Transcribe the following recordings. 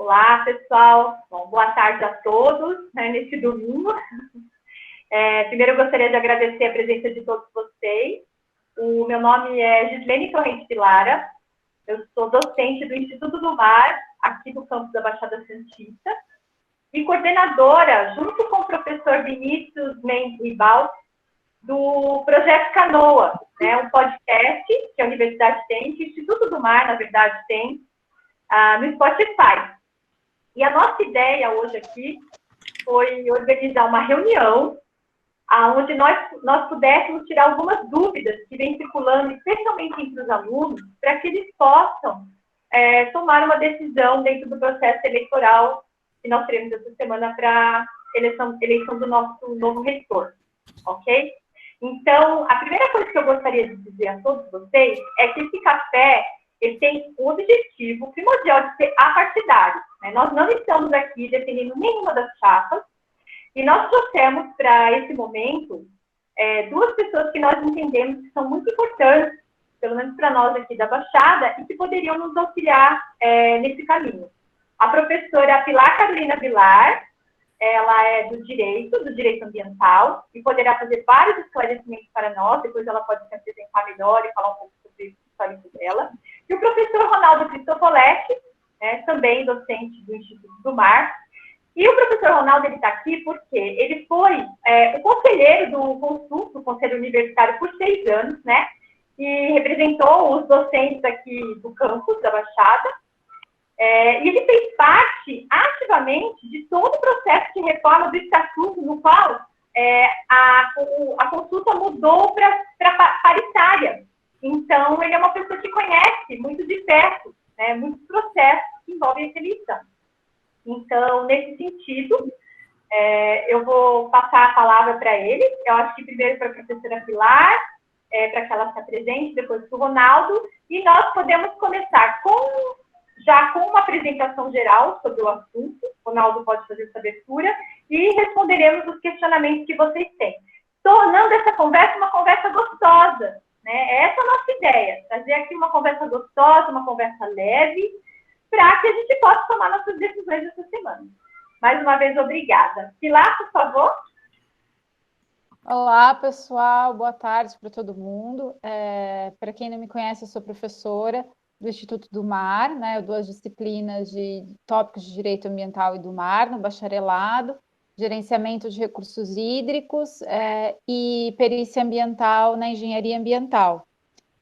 Olá, pessoal. Bom, boa tarde a todos, né, nesse domingo. Primeiro, eu gostaria de agradecer a presença de todos vocês. O meu nome é Gislene Torrente Pilara. Eu sou docente do Instituto do Mar, aqui do campus da Baixada Santista, e coordenadora, junto com o professor Vinícius Mendes Ribaldi, do Projeto Canoa, né, um podcast que a Universidade tem, que o Instituto do Mar, na verdade, tem, no Spotify. E a nossa ideia hoje aqui foi organizar uma reunião onde nós pudéssemos tirar algumas dúvidas que vêm circulando, especialmente entre os alunos, para que eles possam tomar uma decisão dentro do processo eleitoral que nós teremos essa semana para a eleição do nosso novo reitor, ok? Então, a primeira coisa que eu gostaria de dizer a todos vocês é que esse café ele tem o objetivo primordial de ser apartidário, né? Nós não estamos aqui defendendo nenhuma das chapas, e nós trouxemos para esse momento duas pessoas que nós entendemos que são muito importantes, pelo menos para nós aqui da Baixada, e que poderiam nos auxiliar nesse caminho. A professora Pilar Carolina Vilar, ela é do direito ambiental, e poderá fazer vários esclarecimentos para nós, depois ela pode se apresentar melhor e falar um pouco sobre o histórico dela. E o professor Ronaldo Cristofoletti, também docente do Instituto do Mar. E o professor Ronaldo está aqui porque ele foi o conselheiro do Consul, do Conselho Universitário, por 6 anos, né? E representou os docentes aqui do campus da Baixada. E ele fez parte ativamente de todo o processo de reforma do Estatuto, no qual a consulta mudou para paritária. Então, ele é uma pessoa que conhece muito de perto, né, muitos processos que envolvem essa eleição. Então, nesse sentido, eu vou passar a palavra para ele. Eu acho que primeiro para a professora Pilar, para que ela se apresente, depois para o Ronaldo, e nós podemos começar já com uma apresentação geral sobre o assunto. O Ronaldo pode fazer essa abertura e responderemos os questionamentos que vocês têm, tornando essa conversa uma conversa gostosa, né? Essa é a nossa ideia, trazer aqui uma conversa gostosa, uma conversa leve, para que a gente possa tomar nossas decisões essa semana. Mais uma vez, obrigada. Pilar, por favor. Olá, pessoal. Boa tarde para todo mundo. Para quem não me conhece, eu sou professora do Instituto do Mar, né? Eu dou as disciplinas de tópicos de direito ambiental e do mar no bacharelado, gerenciamento de recursos hídricos e perícia ambiental na engenharia ambiental.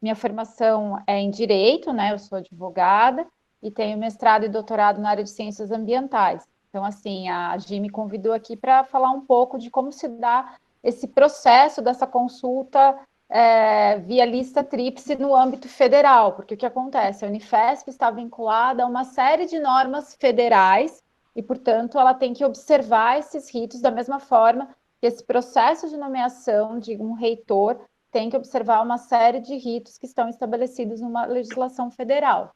Minha formação é em direito, né? Eu sou advogada e tenho mestrado e doutorado na área de ciências ambientais. Então, assim, a Gi me convidou aqui para falar um pouco de como se dá esse processo dessa consulta via lista tríplice no âmbito federal, porque o que acontece? A Unifesp está vinculada a uma série de normas federais e, portanto, ela tem que observar esses ritos da mesma forma que esse processo de nomeação de um reitor tem que observar uma série de ritos que estão estabelecidos numa legislação federal.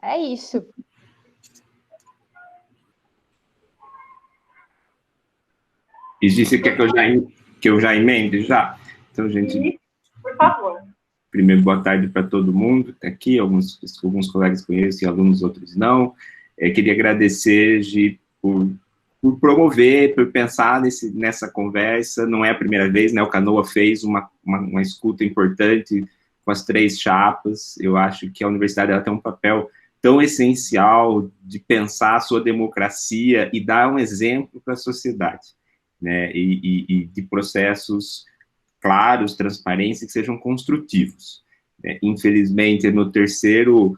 É isso. E você quer que eu já emende já? Então, gente... Sim, por favor. Primeiro, boa tarde para todo mundo que está aqui, alguns colegas conheço e alunos, outros não. Queria agradecer, Gi, por promover, por pensar nessa conversa. Não é a primeira vez, né? O Canoa fez uma escuta importante com as 3 chapas. Eu acho que a universidade ela tem um papel tão essencial de pensar a sua democracia e dar um exemplo para a sociedade, né? E de processos claros, transparentes, que sejam construtivos. Infelizmente, no terceiro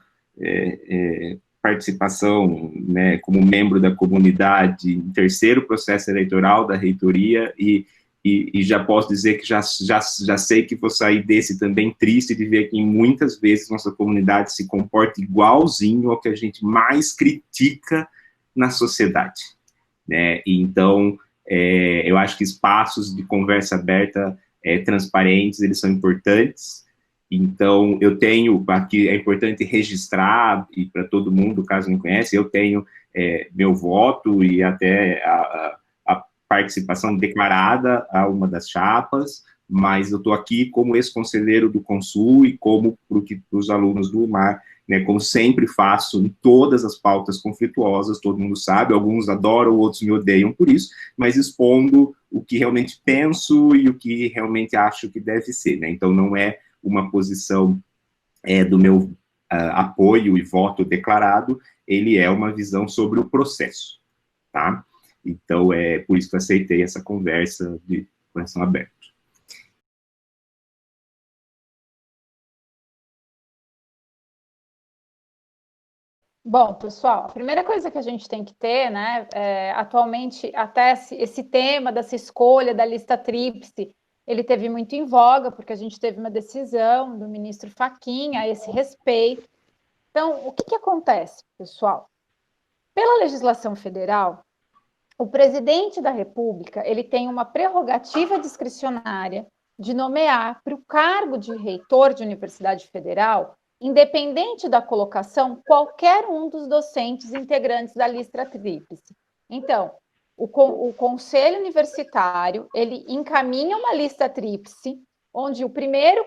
participação, né, como membro da comunidade, em terceiro processo eleitoral da reitoria, e já posso dizer que já sei que vou sair desse também triste de ver que muitas vezes nossa comunidade se comporta igualzinho ao que a gente mais critica na sociedade, né? Então, eu acho que espaços de conversa aberta, transparentes, eles são importantes. Então, eu tenho, aqui é importante registrar, e para todo mundo, caso não conhece, eu tenho meu voto e até a participação declarada a uma das chapas, mas eu estou aqui como ex-conselheiro do Consul e como para os alunos do Mar né, como sempre faço em todas as pautas conflituosas, todo mundo sabe, alguns adoram, outros me odeiam por isso, mas expondo o que realmente penso e o que realmente acho que deve ser, né? Então não é uma posição do meu apoio e voto declarado, ele é uma visão sobre o processo, tá? Então é por isso que eu aceitei essa conversa de coração aberto. Bom, pessoal, a primeira coisa que a gente tem que ter, né, atualmente, até esse tema dessa escolha da lista tríplice, ele teve muito em voga, porque a gente teve uma decisão do ministro Fachin a esse respeito. Então, o que acontece, pessoal? Pela legislação federal, o presidente da República, ele tem uma prerrogativa discricionária de nomear para o cargo de reitor de universidade federal, independente da colocação, qualquer um dos docentes integrantes da lista tríplice. Então, o conselho universitário, ele encaminha uma lista tríplice, onde o primeiro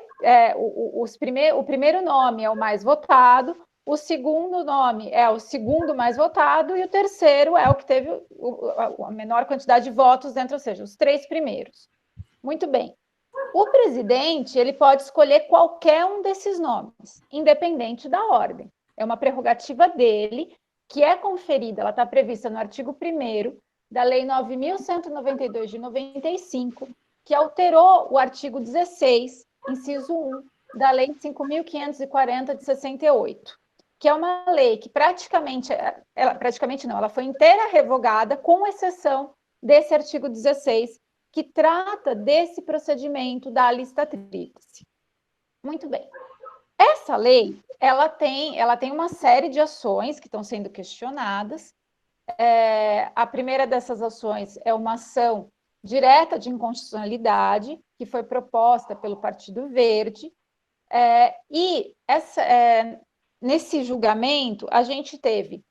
nome é o mais votado, o segundo nome é o segundo mais votado e o terceiro é o que teve a menor quantidade de votos dentro, ou seja, os 3 primeiros. Muito bem. O presidente, ele pode escolher qualquer um desses nomes, independente da ordem. É uma prerrogativa dele, que é conferida, ela está prevista no artigo 1º da Lei 9.192 de 95, que alterou o artigo 16, inciso 1, da Lei 5.540 de 68, que é uma lei que ela foi inteira revogada, com exceção desse artigo 16, que trata desse procedimento da lista tríplice. Muito bem. Essa lei, ela tem uma série de ações que estão sendo questionadas. A primeira dessas ações é uma ação direta de inconstitucionalidade, que foi proposta pelo Partido Verde, nesse julgamento, a gente teve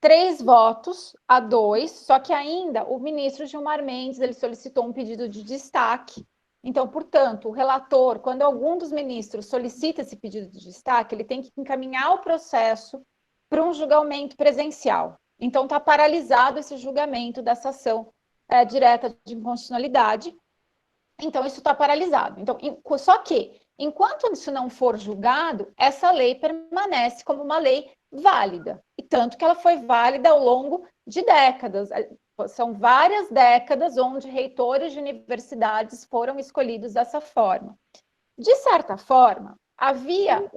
3 votos a 2, só que ainda o ministro Gilmar Mendes ele solicitou um pedido de destaque. Então, portanto, o relator, quando algum dos ministros solicita esse pedido de destaque, ele tem que encaminhar o processo para um julgamento presencial. Então, está paralisado esse julgamento dessa ação direta de inconstitucionalidade. Então, isso está paralisado. Então, só que, enquanto isso não for julgado, essa lei permanece como uma lei válida. E tanto que ela foi válida ao longo de décadas. São várias décadas onde reitores de universidades foram escolhidos dessa forma. De certa forma, havia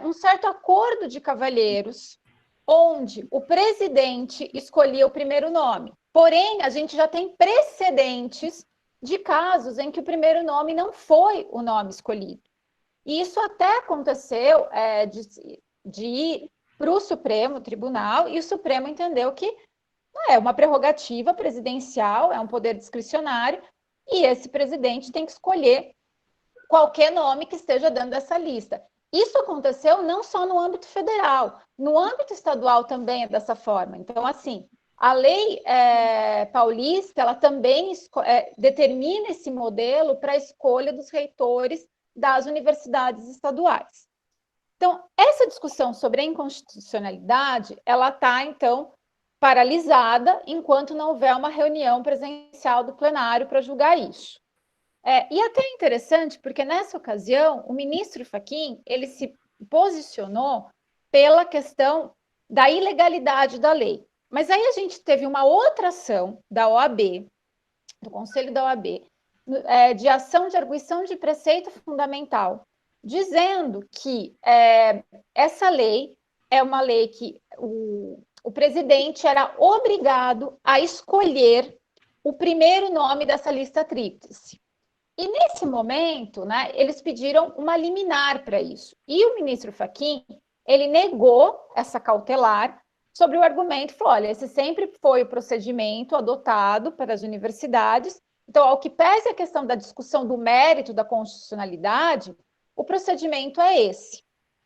um certo acordo de cavalheiros, onde o presidente escolhia o primeiro nome. Porém, a gente já tem precedentes de casos em que o primeiro nome não foi o nome escolhido. E isso até aconteceu de ir para o Supremo Tribunal, e o Supremo entendeu que é uma prerrogativa presidencial, é um poder discricionário, e esse presidente tem que escolher qualquer nome que esteja dentro dessa lista. Isso aconteceu não só no âmbito federal, no âmbito estadual também é dessa forma. Então, assim, a lei paulista, ela também determina esse modelo para a escolha dos reitores das universidades estaduais. Então, essa discussão sobre a inconstitucionalidade, ela está, então, paralisada enquanto não houver uma reunião presencial do plenário para julgar isso. E até é interessante, porque nessa ocasião, o ministro Fachin, ele se posicionou pela questão da ilegalidade da lei. Mas aí a gente teve uma outra ação da OAB, do Conselho da OAB, de ação de arguição de preceito fundamental, dizendo que essa lei é uma lei que o presidente era obrigado a escolher o primeiro nome dessa lista tríplice. E nesse momento, né, eles pediram uma liminar para isso. E o ministro Fachin, ele negou essa cautelar sobre o argumento, falou, olha, esse sempre foi o procedimento adotado para as universidades, então, ao que pese a questão da discussão do mérito da constitucionalidade, o procedimento é esse.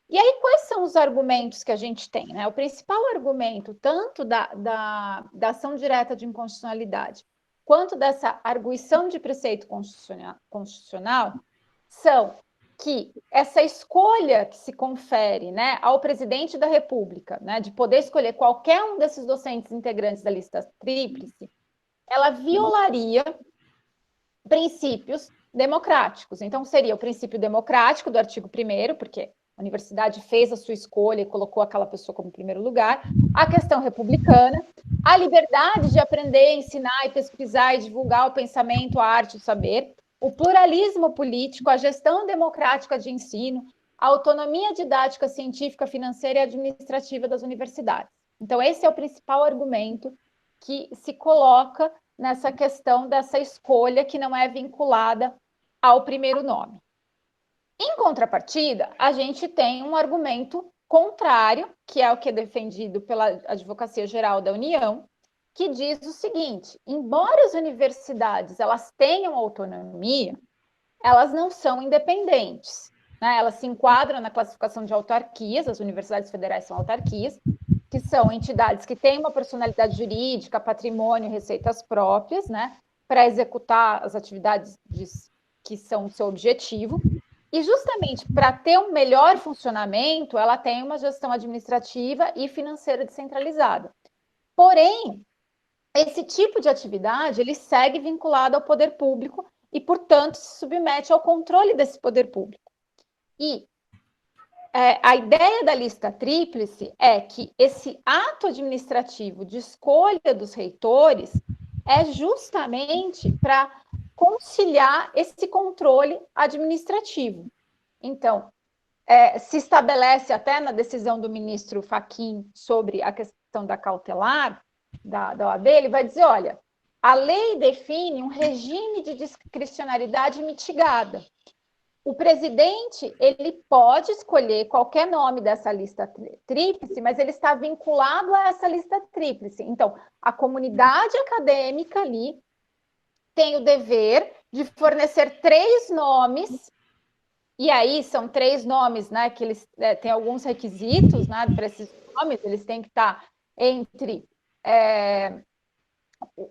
E aí, quais são os argumentos que a gente tem? Né? O principal argumento, tanto da ação direta de inconstitucionalidade, quanto dessa arguição de preceito constitucional, são que essa escolha que se confere, né, ao presidente da República, né, de poder escolher qualquer um desses docentes integrantes da lista tríplice, ela violaria princípios democráticos. Então, seria o princípio democrático do artigo 1º, porque a universidade fez a sua escolha e colocou aquela pessoa como primeiro lugar, a questão republicana, a liberdade de aprender, ensinar e pesquisar e divulgar o pensamento, a arte, o saber, o pluralismo político, a gestão democrática de ensino, a autonomia didática, científica, financeira e administrativa das universidades. Então, esse é o principal argumento que se coloca nessa questão dessa escolha que não é vinculada ao primeiro nome. Em contrapartida, a gente tem um argumento contrário, que é o que é defendido pela Advocacia Geral da União, que diz o seguinte: embora as universidades elas tenham autonomia, elas não são independentes, né? Elas se enquadram na classificação de autarquias, as universidades federais são autarquias, que são entidades que têm uma personalidade jurídica, patrimônio e receitas próprias, né, para executar as atividades que são o seu objetivo. E justamente para ter um melhor funcionamento, ela tem uma gestão administrativa e financeira descentralizada. Porém, esse tipo de atividade ele segue vinculado ao poder público e, portanto, se submete ao controle desse poder público. E a ideia da lista tríplice é que esse ato administrativo de escolha dos reitores é justamente para conciliar esse controle administrativo. Então, se estabelece até na decisão do ministro Fachin sobre a questão da cautelar, da OAB, ele vai dizer, olha, a lei define um regime de discricionariedade mitigada. O presidente, ele pode escolher qualquer nome dessa lista tríplice, mas ele está vinculado a essa lista tríplice. Então, a comunidade acadêmica ali tem o dever de fornecer 3 nomes, e aí são 3 nomes, né, que eles têm alguns requisitos, né, para esses nomes, eles têm que estar entre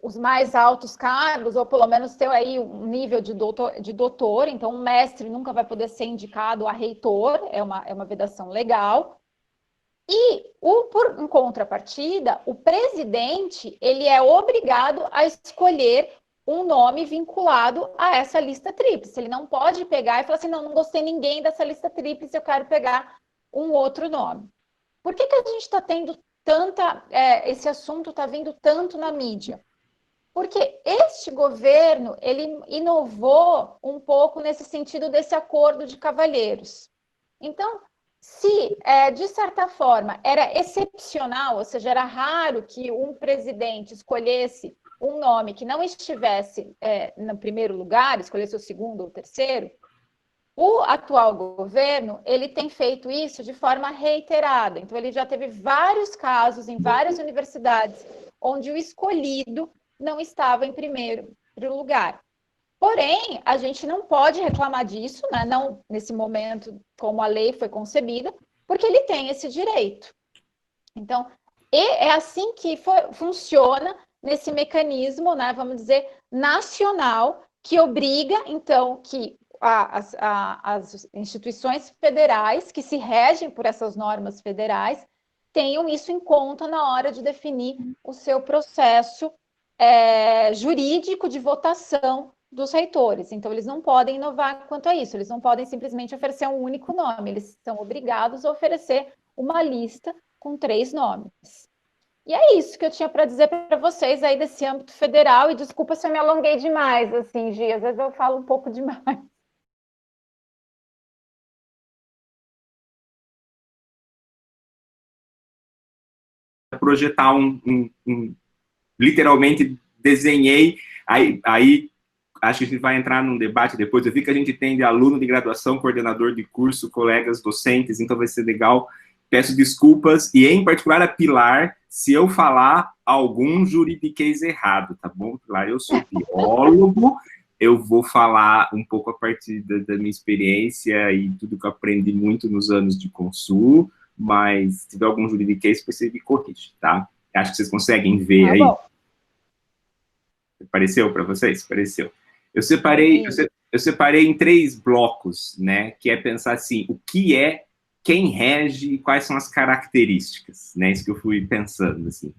os mais altos cargos, ou pelo menos ter aí um nível de doutor, então um mestre nunca vai poder ser indicado a reitor, é uma vedação legal. E, em contrapartida, o presidente ele é obrigado a escolher um nome vinculado a essa lista tríplice. Ele não pode pegar e falar assim, não gostei ninguém dessa lista tríplice, eu quero pegar um outro nome. Por que a gente está tendo esse assunto está vindo tanto na mídia? Porque este governo, ele inovou um pouco nesse sentido desse acordo de cavalheiros. Então, se, de certa forma, era excepcional, ou seja, era raro que um presidente escolhesse um nome que não estivesse no primeiro lugar, escolhesse o segundo ou terceiro, o atual governo, ele tem feito isso de forma reiterada. Então, ele já teve vários casos em várias universidades onde o escolhido não estava em primeiro lugar. Porém, a gente não pode reclamar disso, né? Não nesse momento, como a lei foi concebida, porque ele tem esse direito. Então, é assim que funciona nesse mecanismo, né, vamos dizer, nacional, que obriga, então, que as instituições federais que se regem por essas normas federais tenham isso em conta na hora de definir o seu processo jurídico de votação dos reitores. Então, eles não podem inovar quanto a isso, eles não podem simplesmente oferecer um único nome, eles são obrigados a oferecer uma lista com 3 nomes. E é isso que eu tinha para dizer para vocês aí desse âmbito federal, e desculpa se eu me alonguei demais, assim, Gi, às vezes eu falo um pouco demais. Projetar literalmente desenhei, aí acho que a gente vai entrar num debate depois. Eu vi que a gente tem de aluno de graduação, coordenador de curso, colegas docentes, então vai ser legal. Peço desculpas, e em particular a Pilar, se eu falar algum juridiquês errado, tá bom, Pilar? Eu sou biólogo, eu vou falar um pouco a partir da minha experiência e tudo que eu aprendi muito nos anos de Consul, mas se tiver algum juridiquês, você me corrige, tá? Acho que vocês conseguem ver aí. Bom. Apareceu para vocês? Apareceu. Eu separei eu separei em 3 blocos, né, que é pensar assim, o que é, quem rege e quais são as características, né, isso que eu fui pensando, assim.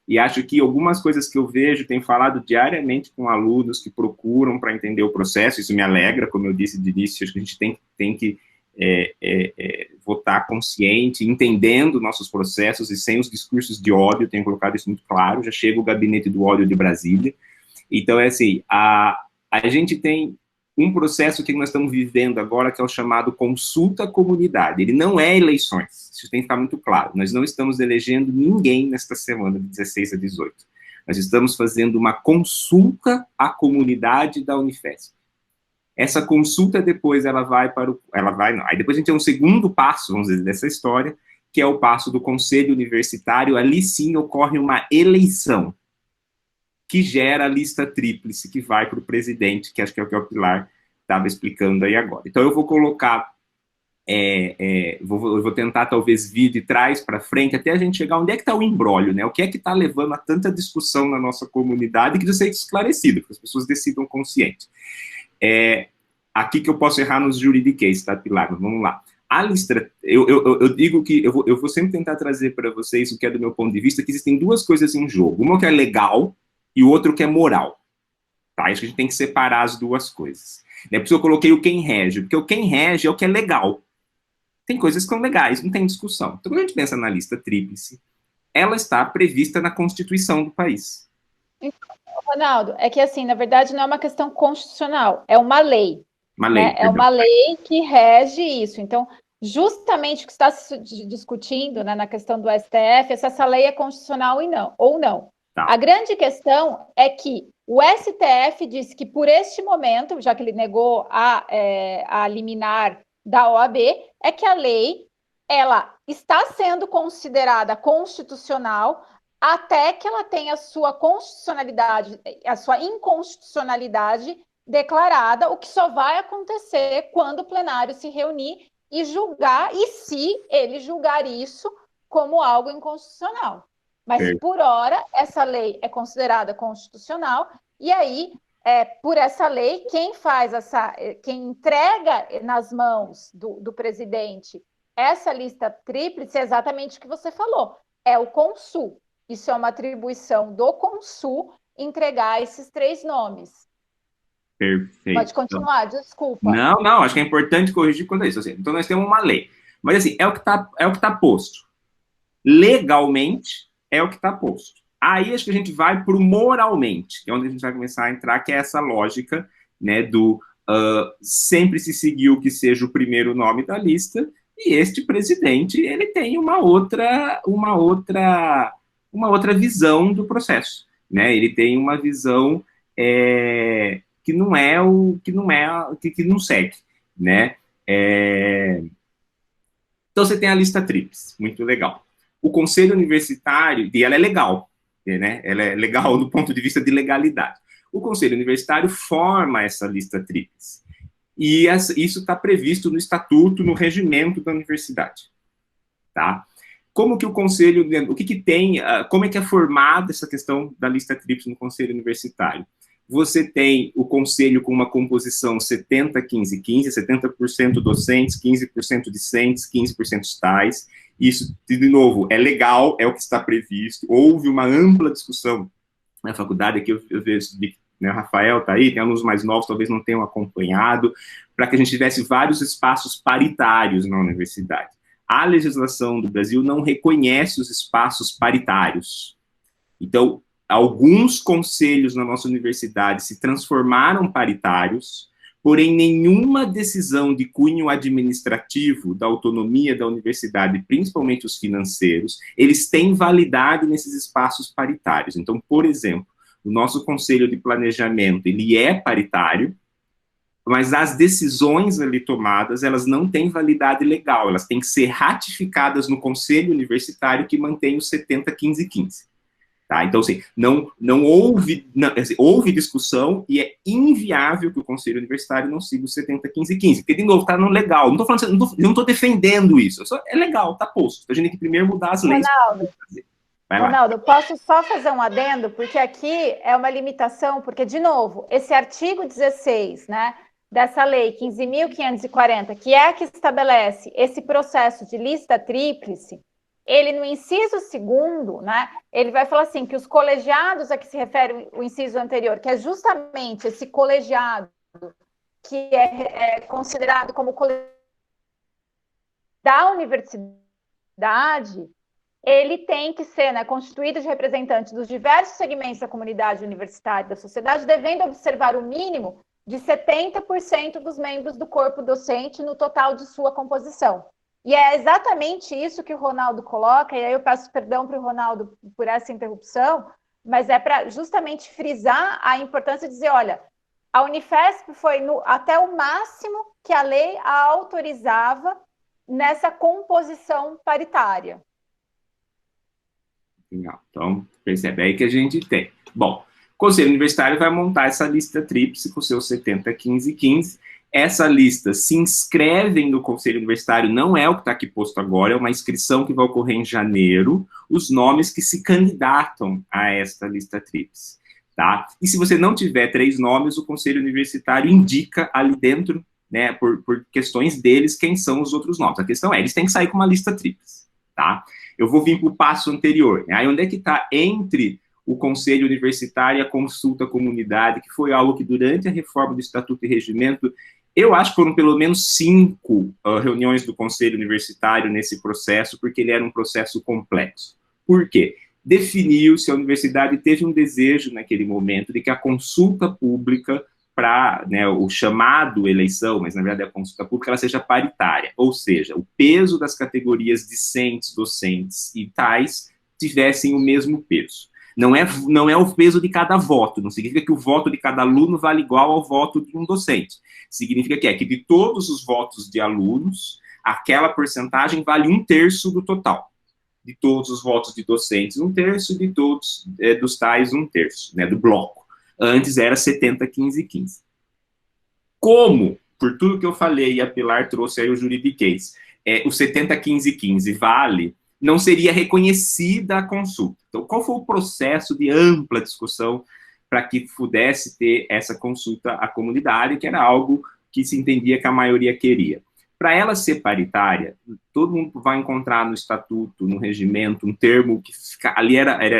E acho que algumas coisas que eu vejo, tenho falado diariamente com alunos que procuram para entender o processo, isso me alegra, como eu disse de início, acho que a gente tem que votar consciente, entendendo nossos processos e sem os discursos de ódio, tenho colocado isso muito claro, já chega o gabinete do ódio de Brasília. Então, é assim, a gente tem um processo que nós estamos vivendo agora, que é o chamado consulta comunidade. Ele não é eleições, isso tem que ficar muito claro. Nós não estamos elegendo ninguém nesta semana, de 16 a 18. Nós estamos fazendo uma consulta à comunidade da Unifesp. Essa consulta depois, ela vai para o... Aí depois a gente tem um segundo passo, vamos dizer, dessa história, que é o passo do Conselho Universitário. Ali sim ocorre uma eleição, que gera a lista tríplice, que vai para o presidente, que acho que é o que o Pilar estava explicando aí agora. Então, eu vou colocar, vou tentar, talvez, vir de trás para frente, até a gente chegar onde é que está o imbróglio, né? O que é que está levando a tanta discussão na nossa comunidade, que precisa ser esclarecido, que as pessoas decidam consciente. Aqui que eu posso errar nos juridiquês, tá, Pilar? Mas vamos lá. A lista, eu digo que eu vou sempre tentar trazer para vocês o que é do meu ponto de vista, que existem 2 coisas em jogo. Uma que é legal, e o outro que é moral, tá? Acho que a gente tem que separar as 2 coisas. Por isso eu coloquei o quem rege, porque o quem rege é o que é legal. Tem coisas que são legais, não tem discussão. Então, quando a gente pensa na lista tríplice, ela está prevista na Constituição do país. Então, Ronaldo, é que assim, na verdade, não é uma questão constitucional, é uma lei. Uma lei, né? É uma lei que rege isso. Então, justamente o que está se discutindo, né, na questão do STF, é se essa lei é constitucional ou não. Tá. A grande questão é que o STF disse que, por este momento, já que ele negou a liminar da OAB, é que a lei ela está sendo considerada constitucional até que ela tenha a sua constitucionalidade, a sua inconstitucionalidade declarada, o que só vai acontecer quando o plenário se reunir e julgar, e se ele julgar isso como algo inconstitucional. Mas, por hora, essa lei é considerada constitucional, e aí, por essa lei, quem entrega nas mãos do presidente essa lista tríplice é exatamente o que você falou, é o Consul. Isso é uma atribuição do Consul entregar esses 3 nomes. Perfeito. Pode continuar, desculpa. Não, acho que é importante corrigir quanto a isso. Assim, então, nós temos uma lei. Mas, assim, é o que tá posto. Legalmente, é o que está posto. Aí, acho que a gente vai para o moralmente, que é onde a gente vai começar a entrar, que é essa lógica, né, do sempre se seguiu que seja o primeiro nome da lista, e este presidente, ele tem uma outra visão do processo, né? Ele tem uma visão que não segue, né? Então, você tem a lista tríplice, muito legal. O Conselho Universitário, e ela é legal, né? Ela é legal do ponto de vista de legalidade. O Conselho Universitário forma essa lista tríplice. E isso está previsto no estatuto, no regimento da universidade. Tá? Como que o Conselho, o que tem, como é que é formada essa questão da lista tríplice no Conselho Universitário? Você tem o Conselho com uma composição 70-15-15, 70% docentes, 15% discentes, 15% estais. Isso, de novo, é legal, é o que está previsto. Houve uma ampla discussão na faculdade, aqui eu vejo, né, o Rafael está aí, tem alunos mais novos, talvez não tenham acompanhado, para que a gente tivesse vários espaços paritários na universidade. A legislação do Brasil não reconhece os espaços paritários. Então, alguns conselhos na nossa universidade se transformaram paritários, porém nenhuma decisão de cunho administrativo da autonomia da universidade, principalmente os financeiros, eles têm validade nesses espaços paritários. Então, por exemplo, o nosso Conselho de Planejamento, ele é paritário, mas as decisões ali tomadas, elas não têm validade legal, elas têm que ser ratificadas no Conselho Universitário, que mantém o 70-15-15. Tá? Então, assim, houve discussão e é inviável que o Conselho Universitário não siga o 70-15-15, porque, de novo, está no legal. Não estou defendendo isso, é legal, está posto. A gente tem que primeiro mudar as leis. Ronaldo, posso só fazer um adendo? Porque aqui é uma limitação, porque, de novo, esse artigo 16, né, dessa lei 15.540, que é a que estabelece esse processo de lista tríplice, ele no inciso segundo, né, ele vai falar assim, que os colegiados a que se refere o inciso anterior, que é justamente esse colegiado que é considerado como colegiado da universidade, ele tem que ser, né, constituído de representantes dos diversos segmentos da comunidade universitária e da sociedade, devendo observar o mínimo de 70% dos membros do corpo docente no total de sua composição. E é exatamente isso que o Ronaldo coloca, e aí eu peço perdão para o Ronaldo por essa interrupção, mas é para justamente frisar a importância de dizer, olha, a Unifesp foi até o máximo que a lei a autorizava nessa composição paritária. Legal. Então, percebe aí que a gente tem. Bom, o Conselho Universitário vai montar essa lista tríplice com seus 70, 15 e 15. Essa lista se inscrevem no Conselho Universitário, não é o que está aqui posto agora, é uma inscrição que vai ocorrer em janeiro, os nomes que se candidatam a esta lista tríplice, tá? E se você não tiver 3 nomes, o Conselho Universitário indica ali dentro, né, por questões deles, quem são os outros nomes. A questão é, eles têm que sair com uma lista tríplice, tá? Eu vou vir para o passo anterior, né? Aí onde é que está entre o Conselho Universitário e a consulta à comunidade, que foi algo que durante a reforma do Estatuto e Regimento, eu acho que foram pelo menos 5 reuniões do Conselho Universitário nesse processo, porque ele era um processo complexo. Por quê? Definiu-se, a universidade teve um desejo naquele momento de que a consulta pública para, né, o chamado eleição, mas na verdade a consulta pública, ela seja paritária, ou seja, o peso das categorias discentes, docentes e tais tivessem o mesmo peso. Não é o peso de cada voto, não significa que o voto de cada aluno vale igual ao voto de um docente. Significa que de todos os votos de alunos, aquela porcentagem vale 1/3 do total. De todos os votos de docentes, 1/3, de todos dos tais, 1/3, né, do bloco. Antes era 70, 15 e 15. Como, por tudo que eu falei, e a Pilar trouxe aí o juridiquês, o 70, 15 e 15 vale, não seria reconhecida a consulta. Então, qual foi o processo de ampla discussão para que pudesse ter essa consulta à comunidade, que era algo que se entendia que a maioria queria? Para ela ser paritária, todo mundo vai encontrar no estatuto, no regimento, um termo que fica, ali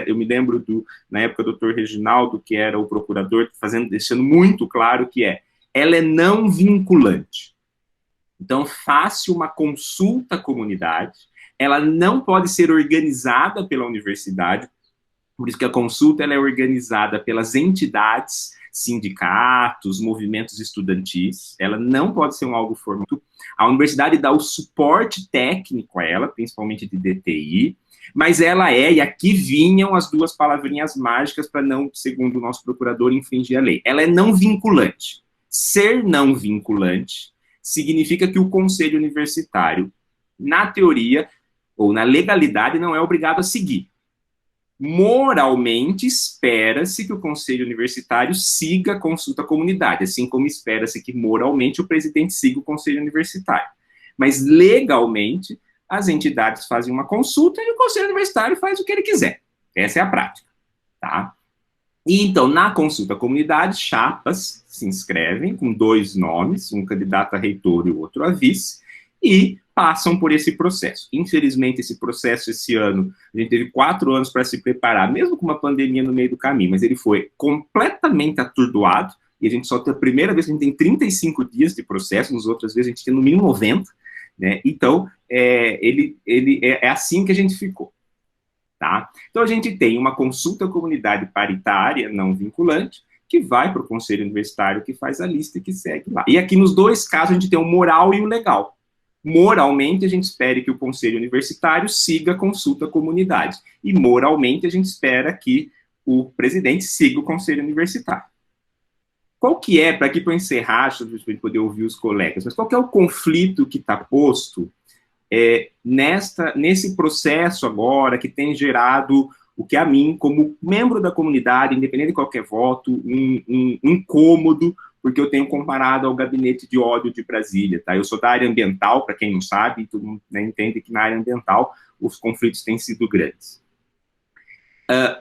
eu me lembro na época do Dr. Reginaldo, que era o procurador, deixando muito claro que ela é não vinculante. Então, faça uma consulta à comunidade, ela não pode ser organizada pela universidade, por isso que a consulta ela é organizada pelas entidades, sindicatos, movimentos estudantis, ela não pode ser algo formal. A universidade dá o suporte técnico a ela, principalmente de DTI, mas ela e aqui vinham as 2 palavrinhas mágicas para não, segundo o nosso procurador, infringir a lei. Ela é não vinculante. Ser não vinculante significa que o Conselho Universitário, na teoria, ou na legalidade, não é obrigado a seguir. Moralmente, espera-se que o Conselho Universitário siga a consulta à comunidade, assim como espera-se que moralmente o presidente siga o Conselho Universitário. Mas legalmente, as entidades fazem uma consulta e o Conselho Universitário faz o que ele quiser. Essa é a prática, tá? E então, na consulta à comunidade, chapas se inscrevem com 2 nomes, um candidato a reitor e o outro a vice, e passam por esse processo. Infelizmente, esse processo, esse ano, a gente teve 4 anos para se preparar, mesmo com uma pandemia no meio do caminho, mas ele foi completamente atordoado, e a gente só tem a primeira vez que a gente tem 35 dias de processo, nas outras vezes a gente tem no mínimo 90, né? Então, ele é assim que a gente ficou, tá? Então, a gente tem uma consulta à comunidade paritária, não vinculante, que vai para o Conselho Universitário, que faz a lista e que segue lá. E aqui, nos 2 casos, a gente tem o moral e o legal. Moralmente, a gente espera que o Conselho Universitário siga a consulta à comunidade. E moralmente, a gente espera que o presidente siga o Conselho Universitário. Qual que é, para aqui para encerrar, para a gente poder ouvir os colegas, mas qual que é o conflito que está posto nesse processo agora que tem gerado o que a mim, como membro da comunidade, independente de qualquer voto, um incômodo, porque eu tenho comparado ao gabinete de ódio de Brasília, tá? Eu sou da área ambiental, para quem não sabe, todo mundo, né, entende que na área ambiental os conflitos têm sido grandes.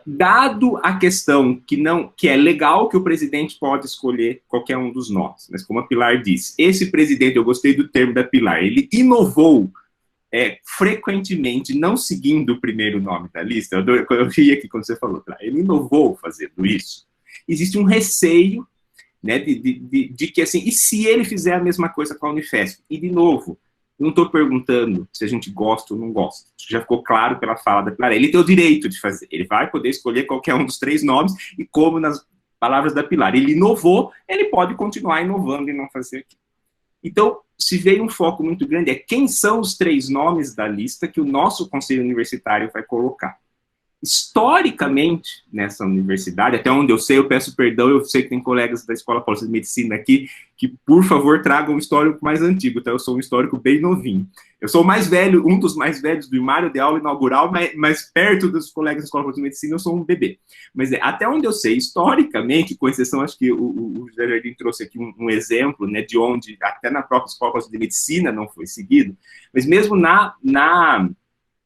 Dado a questão que é legal que o presidente pode escolher qualquer um dos nomes, mas como a Pilar disse, esse presidente, eu gostei do termo da Pilar, ele inovou frequentemente, não seguindo o primeiro nome da lista. Eu vi aqui quando você falou, ele inovou fazendo isso. Existe um receio, né, de que, assim, e se ele fizer a mesma coisa com a Unifesp? E, de novo, não estou perguntando se a gente gosta ou não gosta. Isso já ficou claro pela fala da Pilar. Ele tem o direito de fazer. Ele vai poder escolher qualquer um dos 3 nomes, e como nas palavras da Pilar, ele inovou, ele pode continuar inovando e não fazer aquilo. Então, se veio um foco muito grande, quem são os 3 nomes da lista que o nosso conselho universitário vai colocar. Historicamente, nessa universidade, até onde eu sei, eu peço perdão, eu sei que tem colegas da Escola Paulista de Medicina aqui, que, por favor, tragam um histórico mais antigo, então eu sou um histórico bem novinho. Eu sou o mais velho, um dos mais velhos do Imário de aula inaugural, mas perto dos colegas da Escola Paulista de Medicina, eu sou um bebê. Mas até onde eu sei, historicamente, com exceção, acho que o José Jardim trouxe aqui um exemplo, né, de onde, até na própria Escola Paulista de Medicina não foi seguido, mas mesmo na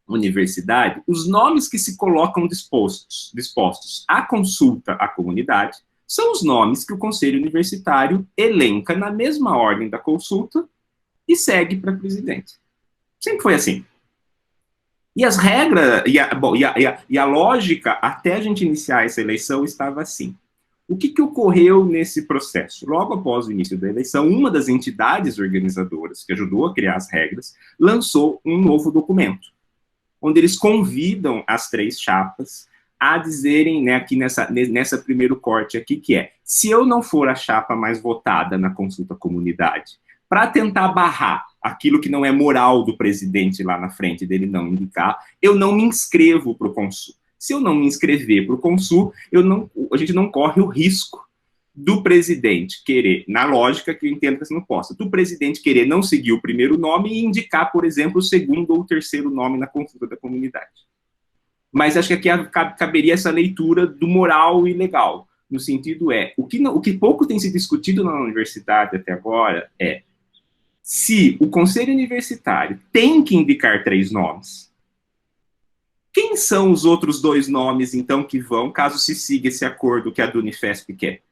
universidade, os nomes que se colocam dispostos à consulta à comunidade são os nomes que o Conselho Universitário elenca na mesma ordem da consulta e segue para presidente. Sempre foi assim. E as regras, e a lógica, até a gente iniciar essa eleição, estava assim. O que ocorreu nesse processo? Logo após o início da eleição, uma das entidades organizadoras, que ajudou a criar as regras, lançou um novo documento, onde eles convidam as 3 chapas a dizerem, né, aqui nessa primeiro corte aqui, que é, se eu não for a chapa mais votada na consulta comunidade, para tentar barrar aquilo que não é moral do presidente lá na frente, dele não indicar, eu não me inscrevo para o Consul. Se eu não me inscrever para o Consul, a gente não corre o risco do presidente querer, na lógica que eu entendo que você não possa, do presidente querer não seguir o primeiro nome e indicar, por exemplo, o segundo ou o terceiro nome na consulta da comunidade. Mas acho que aqui caberia essa leitura do moral e legal, no sentido o que pouco tem se discutido na universidade até agora é se o conselho universitário tem que indicar 3 nomes, quem são os outros 2 nomes, então, que vão, caso se siga esse acordo que a Unifesp quer?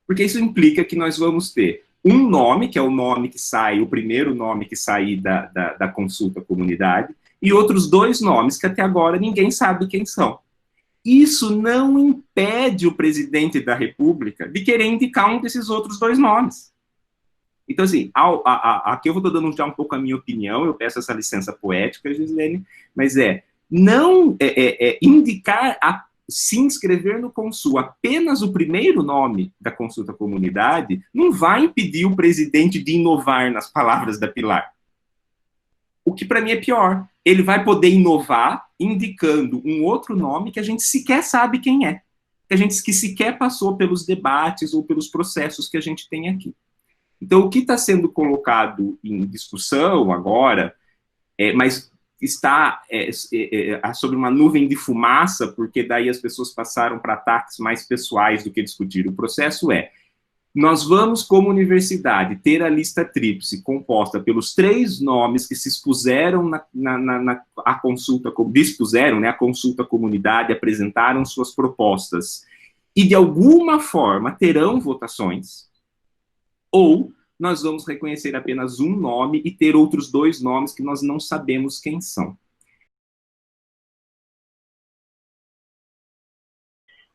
Porque isso implica que nós vamos ter um nome, que é o nome que sai, o primeiro nome que sair da consulta comunidade, e outros 2 nomes que até agora ninguém sabe quem são. Isso não impede o presidente da República de querer indicar um desses outros 2 nomes. Então, assim, aqui eu vou dando já um pouco a minha opinião, eu peço essa licença poética, Gislene, mas não indicar se inscrever no Consul apenas o primeiro nome da consulta comunidade não vai impedir o presidente de inovar, nas palavras da Pilar. O que para mim é pior, ele vai poder inovar indicando um outro nome que a gente sequer sabe quem é, que sequer passou pelos debates ou pelos processos que a gente tem aqui. Então, o que está sendo colocado em discussão agora, mas está sobre uma nuvem de fumaça, porque daí as pessoas passaram para ataques mais pessoais do que discutir. O processo nós vamos, como universidade, ter a lista tríplice composta pelos 3 nomes que se expuseram à consulta, dispuseram, né, a consulta comunidade, apresentaram suas propostas, e de alguma forma terão votações, ou nós vamos reconhecer apenas um nome e ter outros 2 nomes que nós não sabemos quem são.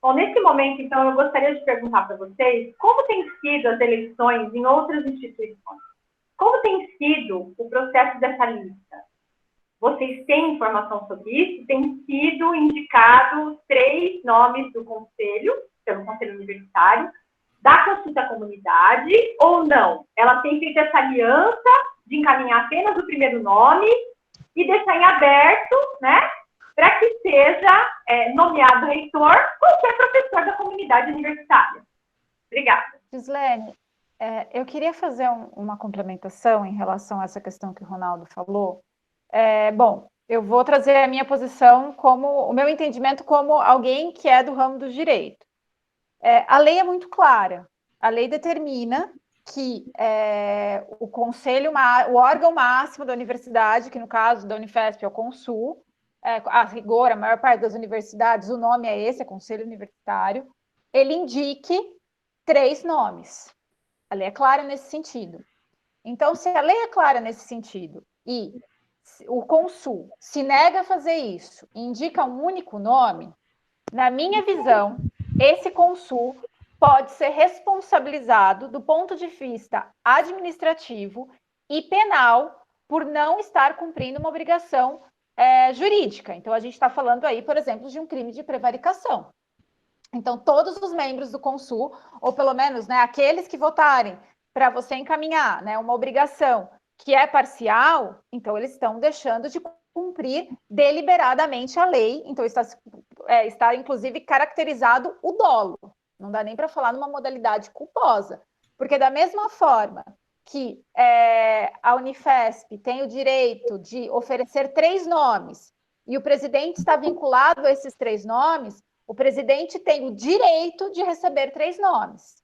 Bom, nesse momento, então, eu gostaria de perguntar para vocês como têm sido as eleições em outras instituições? Como tem sido o processo dessa lista? Vocês têm informação sobre isso? Tem sido indicados 3 nomes do Conselho, pelo Conselho Universitário, da consulta à comunidade, ou não? Ela tem feito essa aliança de encaminhar apenas o primeiro nome e deixar em aberto, né, para que seja nomeado reitor qualquer professor da comunidade universitária. Obrigada. Gislene, eu queria fazer uma complementação em relação a essa questão que o Ronaldo falou. Bom, eu vou trazer a minha posição o meu entendimento como alguém que é do ramo do direito. A lei é muito clara. A lei determina que o conselho, o órgão máximo da universidade, que no caso da Unifesp é o Consul, a rigor, a maior parte das universidades, o nome é esse, é Conselho Universitário, ele indique 3 nomes. A lei é clara nesse sentido. Então, se a lei é clara nesse sentido e o Consul se nega a fazer isso e indica um único nome, na minha visão, esse Consul pode ser responsabilizado do ponto de vista administrativo e penal por não estar cumprindo uma obrigação jurídica. Então, a gente está falando aí, por exemplo, de um crime de prevaricação. Então, todos os membros do Consul, ou pelo menos, né, aqueles que votarem para você encaminhar, né, uma obrigação que é parcial, então eles estão deixando de cumprir deliberadamente a lei. Então, está inclusive caracterizado o dolo. Não dá nem para falar numa modalidade culposa. Porque da mesma forma que a Unifesp tem o direito de oferecer 3 nomes e o presidente está vinculado a esses 3 nomes, o presidente tem o direito de receber 3 nomes,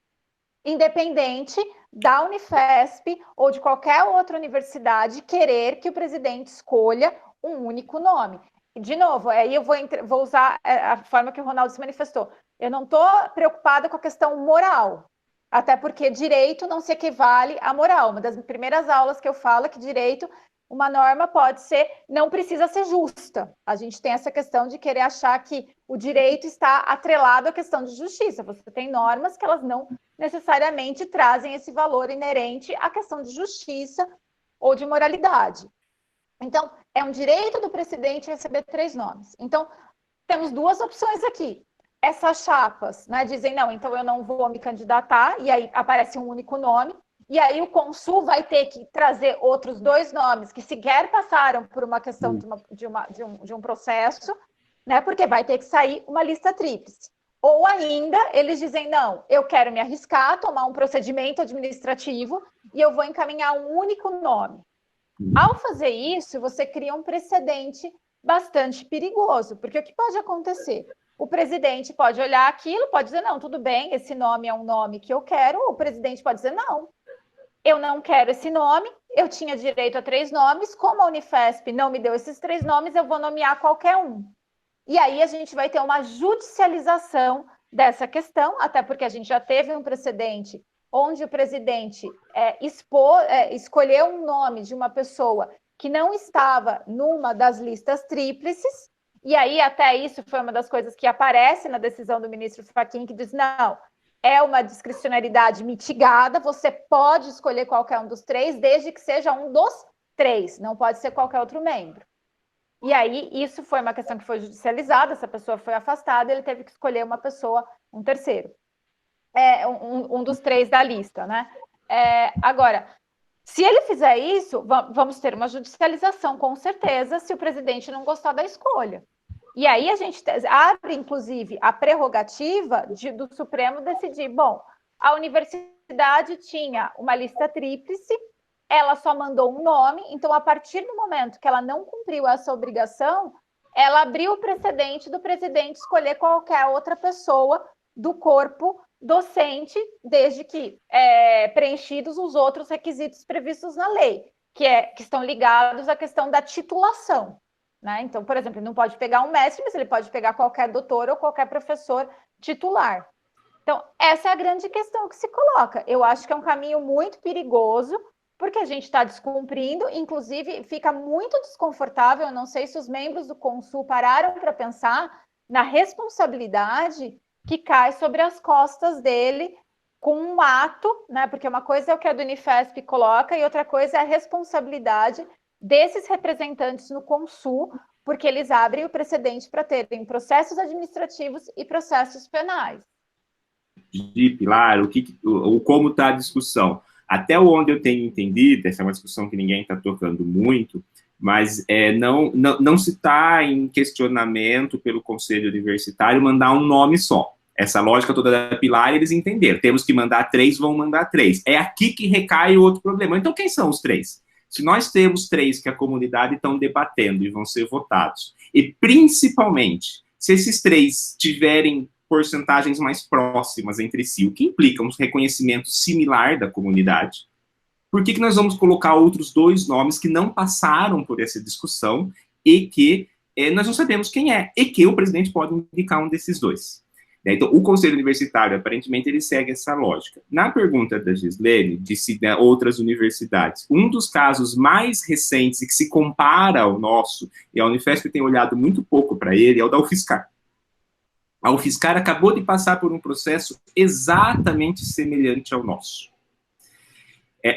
independente da Unifesp ou de qualquer outra universidade querer que o presidente escolha um único nome. E, de novo, aí eu vou usar a forma que o Ronaldo se manifestou. Eu não estou preocupada com a questão moral, até porque direito não se equivale à moral. Uma das primeiras aulas que eu falo é que direito, uma norma pode ser, não precisa ser justa. A gente tem essa questão de querer achar que o direito está atrelado à questão de justiça. Você tem normas que elas não necessariamente trazem esse valor inerente à questão de justiça ou de moralidade. Então, é um direito do presidente receber 3 nomes. Então, temos 2 opções aqui. Essas chapas, né, dizem, não, então eu não vou me candidatar, e aí aparece um único nome, e aí o Consul vai ter que trazer outros 2 nomes que sequer passaram por uma questão de um processo, né, porque vai ter que sair uma lista tríplice. Ou ainda, eles dizem, não, eu quero me arriscar, tomar um procedimento administrativo, e eu vou encaminhar um único nome. Ao fazer isso, você cria um precedente bastante perigoso, porque o que pode acontecer? O presidente pode olhar aquilo, pode dizer, não, tudo bem, esse nome é um nome que eu quero, ou o presidente pode dizer, não, eu não quero esse nome, eu tinha direito a 3 nomes, como a Unifesp não me deu esses 3 nomes, eu vou nomear qualquer um. E aí a gente vai ter uma judicialização dessa questão, até porque a gente já teve um precedente onde o presidente escolheu um nome de uma pessoa que não estava numa das listas tríplices, e aí até isso foi uma das coisas que aparece na decisão do ministro Fachin, que diz, não, é uma discricionariedade mitigada, você pode escolher qualquer um dos 3, desde que seja um dos 3, não pode ser qualquer outro membro. E aí isso foi uma questão que foi judicializada, essa pessoa foi afastada, ele teve que escolher uma pessoa, um terceiro. Um dos 3 da lista, né? Agora, se ele fizer isso, vamos ter uma judicialização, com certeza, se o presidente não gostar da escolha. E aí a gente abre, inclusive, a prerrogativa do Supremo decidir, bom, a universidade tinha uma lista tríplice, ela só mandou um nome, então, a partir do momento que ela não cumpriu essa obrigação, ela abriu o precedente do presidente escolher qualquer outra pessoa do corpo docente, desde que preenchidos os outros requisitos previstos na lei, que estão ligados à questão da titulação, né? Então, por exemplo, ele não pode pegar um mestre, mas ele pode pegar qualquer doutor ou qualquer professor titular. Então, essa é a grande questão que se coloca. Eu acho que é um caminho muito perigoso, porque a gente está descumprindo, inclusive fica muito desconfortável, eu não sei se os membros do Consul pararam para pensar na responsabilidade que cai sobre as costas dele com um ato, né? Porque uma coisa é o que a do Unifesp coloca e outra coisa é a responsabilidade desses representantes no Consul, porque eles abrem o precedente para terem processos administrativos e processos penais. Pilar, como está a discussão? Até onde eu tenho entendido, essa é uma discussão que ninguém está tocando muito, mas não se está em questionamento pelo Conselho Universitário mandar um nome só. Essa lógica toda da Pilar, eles entenderam. Temos que mandar 3, vão mandar 3. É aqui que recai o outro problema. Então, quem são os 3? Se nós temos 3 que a comunidade estão debatendo e vão ser votados, e principalmente, se esses 3 tiverem porcentagens mais próximas entre si, o que implica um reconhecimento similar da comunidade, por que nós vamos colocar outros 2 nomes que não passaram por essa discussão e que nós não sabemos quem é, e que o presidente pode indicar um desses dois. Então, o Conselho Universitário, aparentemente, ele segue essa lógica. Na pergunta da Gislene, de se outras universidades, um dos casos mais recentes e que se compara ao nosso, e a Unifesp tem olhado muito pouco para ele, é o da UFSCar. A UFSCar acabou de passar por um processo exatamente semelhante ao nosso.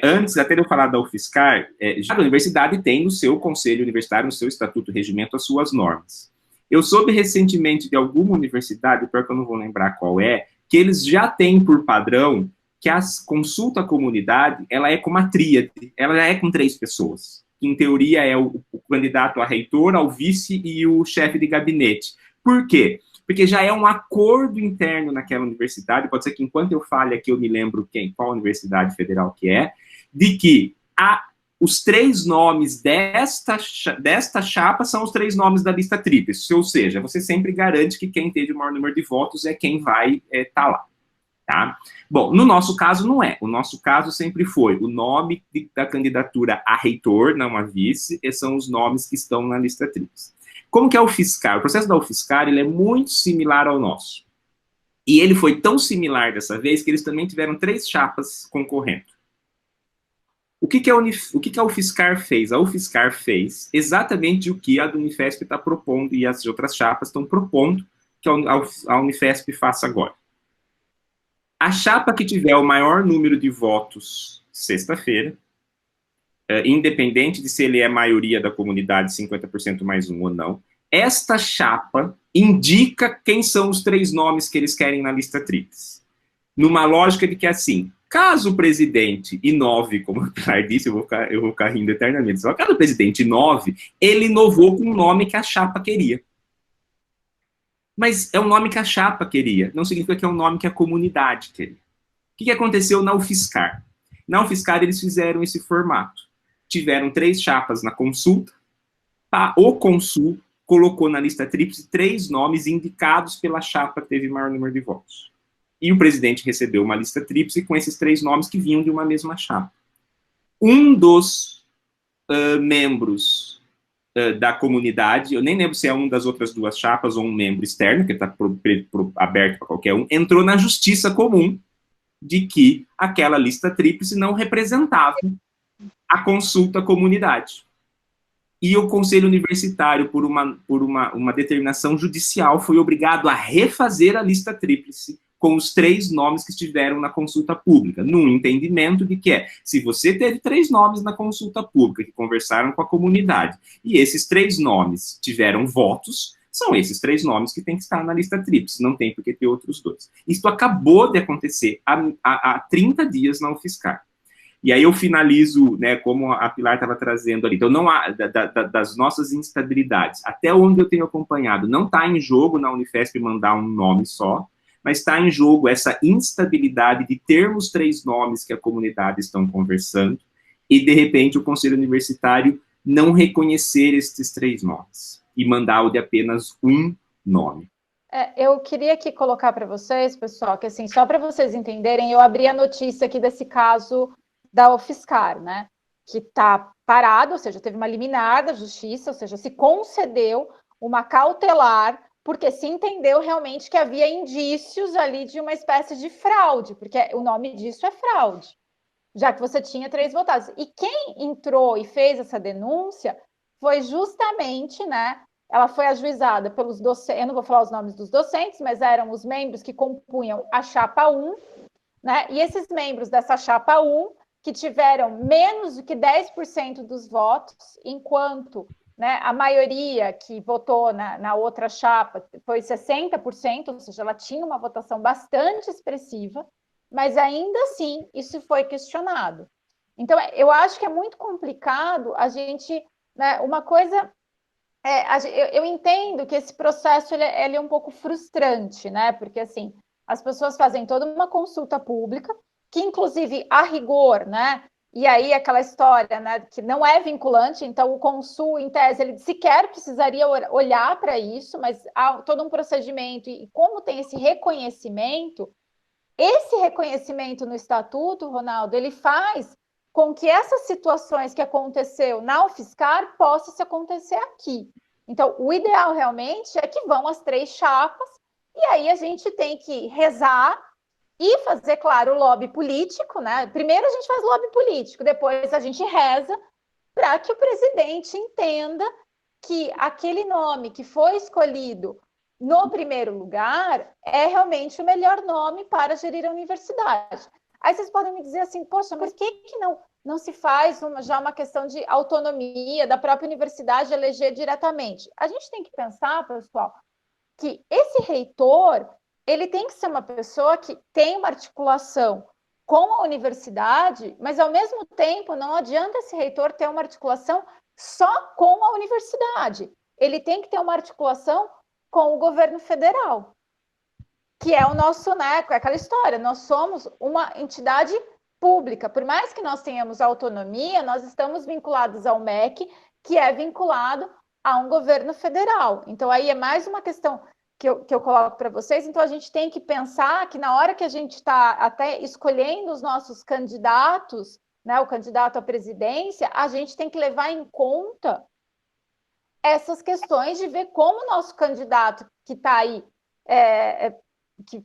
Antes, até de eu falar da UFSCar, já a universidade tem no seu conselho universitário, no seu estatuto regimento, as suas normas. Eu soube recentemente de alguma universidade, pior que eu não vou lembrar qual é, que eles já têm por padrão que a consulta à comunidade, ela é como a tríade, ela é com 3 pessoas. Que, em teoria, é o candidato a reitor, ao vice e o chefe de gabinete. Por quê? Porque já é um acordo interno naquela universidade, pode ser que enquanto eu fale aqui eu me lembro qual universidade federal que é, de que os 3 nomes desta chapa são os 3 nomes da lista tríplice, ou seja, você sempre garante que quem teve o maior número de votos é quem vai estar lá, tá? Bom, no nosso caso não é, o nosso caso sempre foi o nome da candidatura a reitor, não a vice, e são os nomes que estão na lista tríplice. Como que é o UFSCar? O processo da UFSCar, ele é muito similar ao nosso, e ele foi tão similar dessa vez que eles também tiveram 3 chapas concorrendo. O que a UFSCar fez? A UFSCar fez exatamente o que a do Unifesp está propondo e as outras chapas estão propondo que a Unifesp faça agora. A chapa que tiver o maior número de votos sexta-feira, independente de se ele é maioria da comunidade, 50% mais um ou não, esta chapa indica quem são os 3 nomes que eles querem na lista tríplice. Numa lógica de que, assim, caso o presidente inove, como o Pilar disse, eu vou ficar rindo eternamente, só caso o presidente inove, ele inovou com o nome que a chapa queria. Mas é um nome que a chapa queria, não significa que é um nome que a comunidade queria. O que aconteceu na UFSCar? Na UFSCar eles fizeram esse formato. Tiveram 3 chapas na consulta, o Consul colocou na lista tríplice 3 nomes indicados pela chapa que teve maior número de votos. E o presidente recebeu uma lista tríplice com esses 3 nomes que vinham de uma mesma chapa. Um dos membros da comunidade, eu nem lembro se é um das outras 2 chapas ou um membro externo, que está aberto para qualquer um, entrou na justiça comum de que aquela lista tríplice não representava a consulta à comunidade. E o Conselho Universitário, por uma determinação judicial, foi obrigado a refazer a lista tríplice com os 3 nomes que estiveram na consulta pública, num entendimento de que se você teve 3 nomes na consulta pública que conversaram com a comunidade, e esses 3 nomes tiveram votos, são esses 3 nomes que tem que estar na lista tríplice, não tem por que ter outros 2. Isso acabou de acontecer há 30 dias na UFSCar. E aí eu finalizo, né, como a Pilar estava trazendo ali. Então, não há, das nossas instabilidades, até onde eu tenho acompanhado, não está em jogo na Unifesp mandar um nome só, mas está em jogo essa instabilidade de termos 3 nomes que a comunidade estão conversando e, de repente, o Conselho Universitário não reconhecer esses 3 nomes e mandar o de apenas um nome. Eu queria aqui colocar para vocês, pessoal, que assim, só para vocês entenderem, eu abri a notícia aqui desse caso da UFSCar, né, que está parado, ou seja, teve uma liminar da justiça, ou seja, se concedeu uma cautelar, porque se entendeu realmente que havia indícios ali de uma espécie de fraude, porque o nome disso é fraude, já que você tinha 3 votados. E quem entrou e fez essa denúncia foi justamente, né, ela foi ajuizada pelos docentes, eu não vou falar os nomes dos docentes, mas eram os membros que compunham a chapa 1, né, e esses membros dessa chapa 1, que tiveram menos do que 10% dos votos, enquanto, né, a maioria que votou na outra chapa foi 60%, ou seja, ela tinha uma votação bastante expressiva, mas ainda assim isso foi questionado. Então, eu acho que é muito complicado a gente, né, uma coisa, eu entendo que esse processo ele é um pouco frustrante, né, porque assim, as pessoas fazem toda uma consulta pública, que inclusive a rigor, né, e aí aquela história, né, que não é vinculante, então o Consul, em tese, ele sequer precisaria olhar para isso, mas há todo um procedimento, e como tem esse reconhecimento no Estatuto, Ronaldo, ele faz com que essas situações que aconteceu na UFSCar possam se acontecer aqui. Então, o ideal realmente é que vão as 3 chapas, e aí a gente tem que rezar e fazer, claro, o lobby político, né? Primeiro a gente faz lobby político, depois a gente reza para que o presidente entenda que aquele nome que foi escolhido no primeiro lugar é realmente o melhor nome para gerir a universidade. Aí vocês podem me dizer assim, poxa, mas por que não se faz já uma questão de autonomia da própria universidade eleger diretamente? A gente tem que pensar, pessoal, que esse reitor ele tem que ser uma pessoa que tem uma articulação com a universidade, mas ao mesmo tempo não adianta esse reitor ter uma articulação só com a universidade. Ele tem que ter uma articulação com o governo federal, que é o nosso, né, aquela história, nós somos uma entidade pública. Por mais que nós tenhamos autonomia, nós estamos vinculados ao MEC, que é vinculado a um governo federal. Então, aí é mais uma questão que eu coloco para vocês. Então, a gente tem que pensar que na hora que a gente está até escolhendo os nossos candidatos, né, o candidato à presidência, a gente tem que levar em conta essas questões de ver como o nosso candidato que está aí,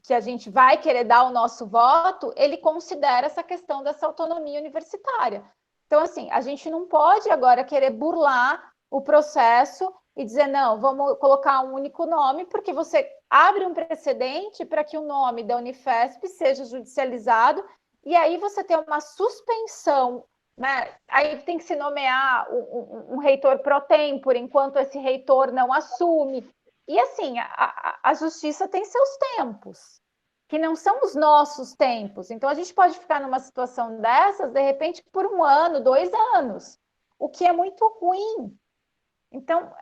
que a gente vai querer dar o nosso voto, ele considera essa questão dessa autonomia universitária. Então, assim, a gente não pode agora querer burlar o processo e dizer, não, vamos colocar um único nome, porque você abre um precedente para que o nome da Unifesp seja judicializado, e aí você tem uma suspensão, né? Aí tem que se nomear um reitor pro tempore, enquanto esse reitor não assume. E assim, a justiça tem seus tempos, que não são os nossos tempos. Então, a gente pode ficar numa situação dessas, de repente, por 1 ano, 2 anos, o que é muito ruim. Então,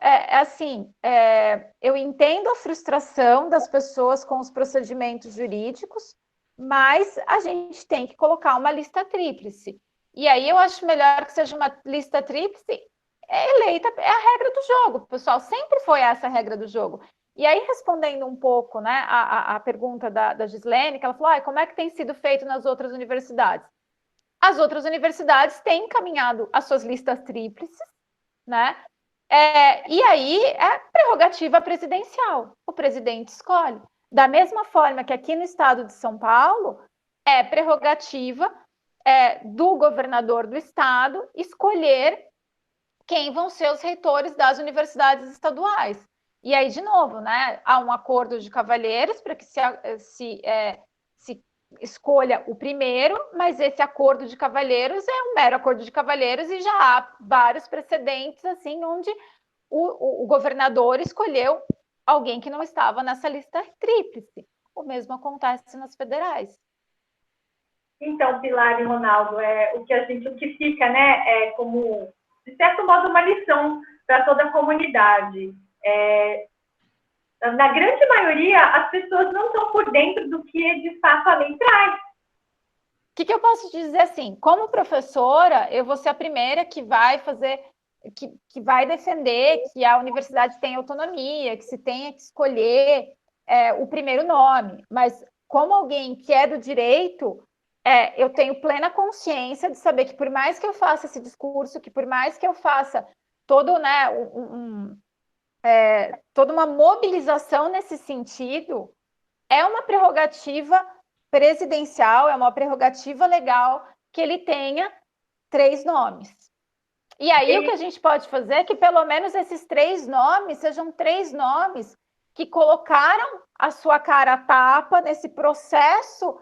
eu entendo a frustração das pessoas com os procedimentos jurídicos, mas a gente tem que colocar uma lista tríplice. E aí eu acho melhor que seja uma lista tríplice eleita, é a regra do jogo, pessoal, sempre foi essa a regra do jogo. E aí, respondendo um pouco, né, a pergunta da Gislene, que ela falou, como é que tem sido feito nas outras universidades? As outras universidades têm encaminhado as suas listas tríplices, né? E aí é prerrogativa presidencial, o presidente escolhe. Da mesma forma que aqui no estado de São Paulo, é prerrogativa do governador do estado escolher quem vão ser os reitores das universidades estaduais. E aí, de novo, né, há um acordo de cavalheiros para que se escolha o primeiro, mas esse acordo de cavalheiros é um mero acordo de cavalheiros e já há vários precedentes, assim, onde o governador escolheu alguém que não estava nessa lista tríplice. O mesmo acontece nas federais. Então, Pilar e Ronaldo, o que fica, né, como, de certo modo, uma lição para toda a comunidade. Na grande maioria, as pessoas não estão por dentro do que, de fato, a lei traz. O que eu posso dizer assim? Como professora, eu vou ser a primeira que vai fazer, que vai defender que a universidade tem autonomia, que se tenha que escolher o primeiro nome. Mas, como alguém que é do direito, eu tenho plena consciência de saber que, por mais que eu faça esse discurso, que por mais que eu faça todo, né, toda uma mobilização nesse sentido, é uma prerrogativa presidencial, é uma prerrogativa legal que ele tenha 3 nomes. E aí o que a gente pode fazer é que pelo menos esses 3 nomes sejam 3 nomes que colocaram a sua cara a tapa nesse processo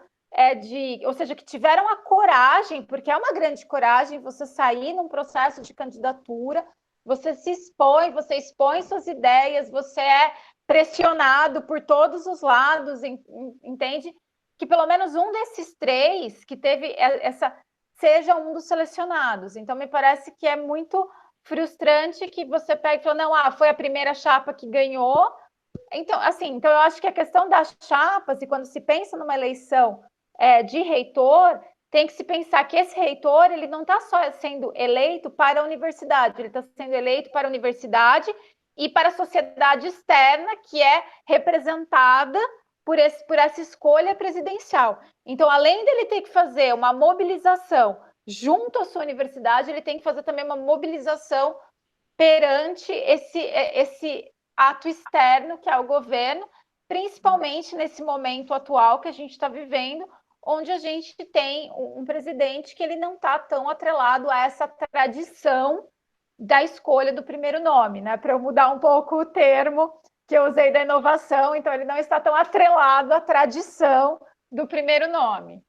ou seja, que tiveram a coragem, porque é uma grande coragem você sair num processo de candidatura, você se expõe, você expõe suas ideias, você é pressionado por todos os lados, entende? Que pelo menos um desses 3 que teve seja um dos selecionados. Então, me parece que é muito frustrante que você pegue e fala, não, foi a primeira chapa que ganhou. Então, assim, eu acho que a questão das chapas, e quando se pensa numa eleição de reitor, tem que se pensar que esse reitor, ele não está só sendo eleito para a universidade, ele está sendo eleito para a universidade e para a sociedade externa, que é representada por essa escolha presidencial. Então, além dele ter que fazer uma mobilização junto à sua universidade, ele tem que fazer também uma mobilização perante esse ato externo que é o governo, principalmente nesse momento atual que a gente está vivendo, onde a gente tem um presidente que ele não está tão atrelado a essa tradição da escolha do primeiro nome, né? Para eu mudar um pouco o termo que eu usei da inovação, então ele não está tão atrelado à tradição do primeiro nome.